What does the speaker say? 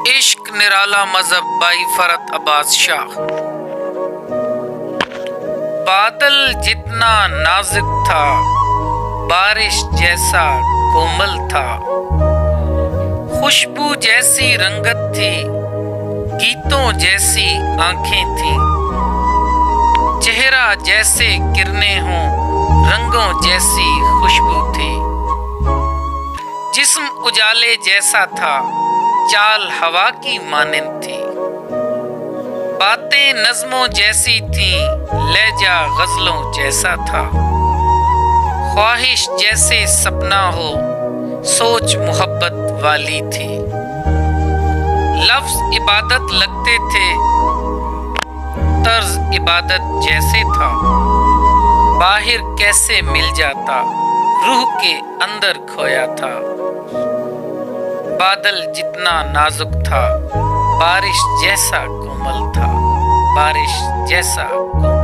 عشق نرالا مذہب بائی فرت عباس شاہ۔ بادل جتنا نازک تھا بارش جیسا کومل تھا، خوشبو جیسی رنگت تھی گیتوں جیسی آنکھیں تھیں، چہرہ جیسے کرنیں ہوں رنگوں جیسی خوشبو تھی، جسم اجالے جیسا تھا چال ہوا کی مانند تھی، باتیں نظموں جیسی تھیں لہجہ غزلوں جیسا تھا، خواہش جیسے سپنا ہو سوچ محبت والی تھی، لفظ عبادت لگتے تھے طرز عبادت جیسے تھا، باہر کیسے مل جاتا روح کے اندر کھویا تھا، بادل جتنا نازک تھا بارش جیسا کومل تھا، بارش جیسا کومل